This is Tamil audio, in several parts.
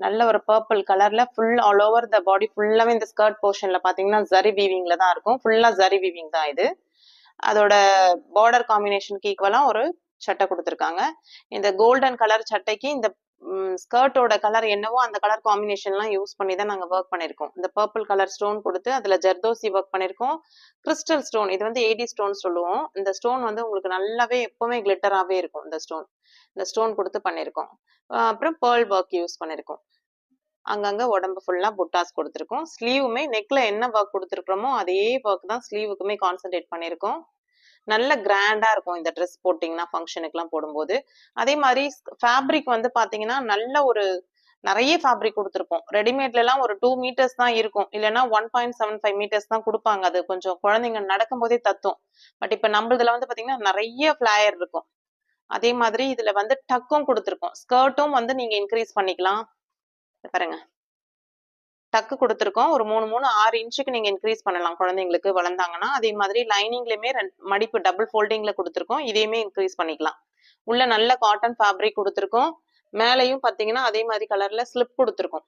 நல்ல ஒரு பர்பிள் கலர்ல ஃபுல் ஆல் ஓவர் த பாடி ஃபுல்லாவே இந்த ஸ்கர்ட் போர்ஷன்ல பாத்தீங்கன்னா ஜரி வீவிங்ல தான் இருக்கும். ஃபுல்லா ஜரி வீவிங் தான் இது. அதோட பார்டர் காம்பினேஷனுக்கு ஈக்குவலா ஒரு சட்டை கொடுத்துருக்காங்க. இந்த கோல்டன் கலர் சட்டைக்கு இந்த ஸ்கர்ட்டோட கலர் என்னவோ அந்த கலர் காம்பினேஷன்லாம் யூஸ் பண்ணி தான் நாங்கள் ஒர்க் பண்ணியிருக்கோம். இந்த பர்பிள் கலர் ஸ்டோன் கொடுத்து அதில் ஜர்தோசி ஒர்க் பண்ணியிருக்கோம். கிறிஸ்டல் ஸ்டோன், இது வந்து ஏடி ஸ்டோன் சொல்லுவோம். இந்த ஸ்டோன் வந்து உங்களுக்கு நல்லாவே எப்பவுமே கிளிட்டராகவே இருக்கும். இந்த ஸ்டோன் கொடுத்து பண்ணியிருக்கோம். அப்புறம் பேர்ல் ஒர்க் யூஸ் பண்ணியிருக்கோம். அங்கங்க உடம்பு ஃபுல்லா புட்டாஸ் கொடுத்துருக்கோம். ஸ்லீவுமே நெக்ல என்ன ஒர்க் கொடுத்துருக்கோமோ அதே ஒர்க் தான் ஸ்லீவுக்குமே கான்சென்ட்ரேட் பண்ணியிருக்கோம். நல்ல கிராண்டா இருக்கும் இந்த ட்ரெஸ் போட்டிங்கன்னா ஃபங்க்ஷனுக்குலாம் போடும்போது. அதே மாதிரி ஃபேப்ரிக் வந்து பாத்தீங்கன்னா நல்ல ஒரு நிறைய ஃபேப்ரிக் கொடுத்துருப்போம். ரெடிமேட்லாம் ஒரு 2 மீட்டர்ஸ் தான் இருக்கும், இல்லைன்னா 1.75 மீட்டர்ஸ் தான் கொடுப்பாங்க. அது கொஞ்சம் குழந்தைங்க நடக்கும் போதே தத்தும். பட் இப்ப நம்மளதுல வந்து பாத்தீங்கன்னா நிறைய ஃபிளயர் இருக்கும். அதே மாதிரி இதுல வந்து டக்கும் கொடுத்துருக்கோம். ஸ்கர்ட்டும் வந்து நீங்க இன்க்ரீஸ் பண்ணிக்கலாம். பாருங்க, டக்கு கொடுத்துருக்கோம். ஒரு 6 இன்ச்சுக்கு நீங்க இன்க்ரீஸ் பண்ணலாம் குழந்தைங்களுக்கு வளர்ந்தாங்கன்னா. அதே மாதிரி லைனிங்லயுமே மடிப்பு டபுள் ஃபோல்டிங்ல கொடுத்துருக்கோம். இதையுமே இன்க்ரீஸ் பண்ணிக்கலாம். உள்ள நல்ல காட்டன் ஃபேப்ரிக் கொடுத்துருக்கோம். மேலையும் பாத்தீங்கன்னா அதே மாதிரி கலர்ல ஸ்லிப் கொடுத்துருக்கோம்.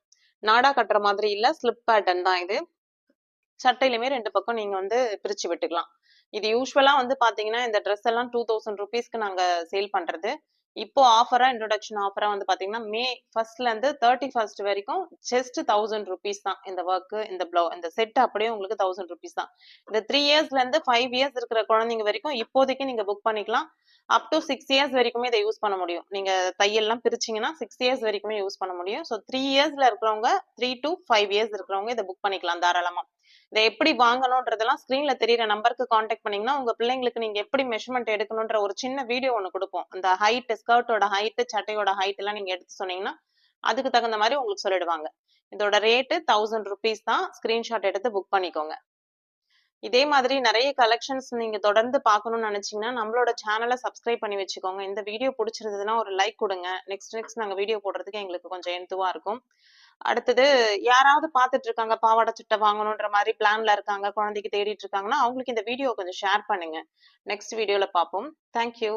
நாடா கட்டுற மாதிரி இல்ல, ஸ்லிப் பேட்டர்ன் தான் இது. சட்டையிலுமே 2 பக்கம் நீங்க வந்து பிரிச்சு விட்டுக்கலாம். இது யூஸ்வலா வந்து பாத்தீங்கன்னா இந்த ட்ரெஸ் எல்லாம் 2000 ருபீஸ்க்கு நாங்க சேல் பண்றது. இப்போ ஆஃபரா, இன்ட்ரோடக்ஷன் ஆஃபரா வந்து பாத்தீங்கன்னா மே 1st இருந்து 31st வரைக்கும் ஜஸ்ட் 1000 ருபீஸ் தான். இந்த ஒர்க், இந்த செட் அப்படியே உங்களுக்கு 1000 ருபீஸ் தான். இந்த 3 இயர்ஸ்ல இருந்து 5 இயர்ஸ் இருக்கிற குழந்தைங்க வரைக்கும் இப்போதைக்கு நீங்க புக் பண்ணிக்கலாம். அப் டு 6 இயர்ஸ் வரைக்குமே இதை யூஸ் பண்ண முடியும். நீங்க தையல்லாம் பிரிச்சிங்கன்னா 6 இயர்ஸ் வரைக்குமே யூஸ் பண்ண முடியும். ஸோ 3 இயர்ஸ்ல இருக்கிறவங்க, 3 to 5 இயர்ஸ் இருக்கிறவங்க இதை புக் பண்ணிக்கலாம் தாராளமா. இதை எப்படி வாங்கணும்ன்றதெல்லாம் ஸ்கிரீன்ல தெரியுற நம்பருக்கு காண்டாக்ட் பண்ணீங்கன்னா உங்க பிள்ளைங்களுக்கு நீங்க எப்படி மெஷர்மெண்ட் எடுக்கணும்ன்ற ஒரு சின்ன வீடியோ ஒன்று கொடுப்போம். அந்த ஹைட், ஸ்கர்ட்டோட ஹைட், சட்டையோட ஹைட் எல்லாம் நீங்க எடுத்து சொன்னீங்கன்னா அதுக்கு தகுந்த மாதிரி உங்களுக்கு சொல்லிடுவாங்க. இதோட ரேட்டு 1000 ருபீஸ் தான். ஸ்கிரீன்ஷாட் எடுத்து புக் பண்ணிக்கோங்க. இதே மாதிரி நிறைய கலெக்ஷன்ஸ் நீங்க தொடர்ந்து பார்க்கணும்னு நினைச்சீங்கன்னா நம்மளோட சேனலை சப்ஸ்கிரைப் பண்ணி வச்சுக்கோங்க. இந்த வீடியோ பிடிச்சிருந்ததுன்னா ஒரு லைக் கொடுங்க. நெக்ஸ்ட் நாங்க வீடியோ போடுறதுக்கு எங்களுக்கு கொஞ்சம் எந்துவா இருக்கும். அடுத்தது யாராவது பார்த்துட்டு இருக்காங்க, பாவாடை சட்டை வாங்கணுன்ற மாதிரி பிளான்ல இருக்காங்க, குழந்தைக்கு தேடிட்டு இருக்காங்கன்னா அவங்களுக்கு இந்த வீடியோ கொஞ்சம் ஷேர் பண்ணுங்க. நெக்ஸ்ட் வீடியோல பார்ப்போம். தேங்க்யூ.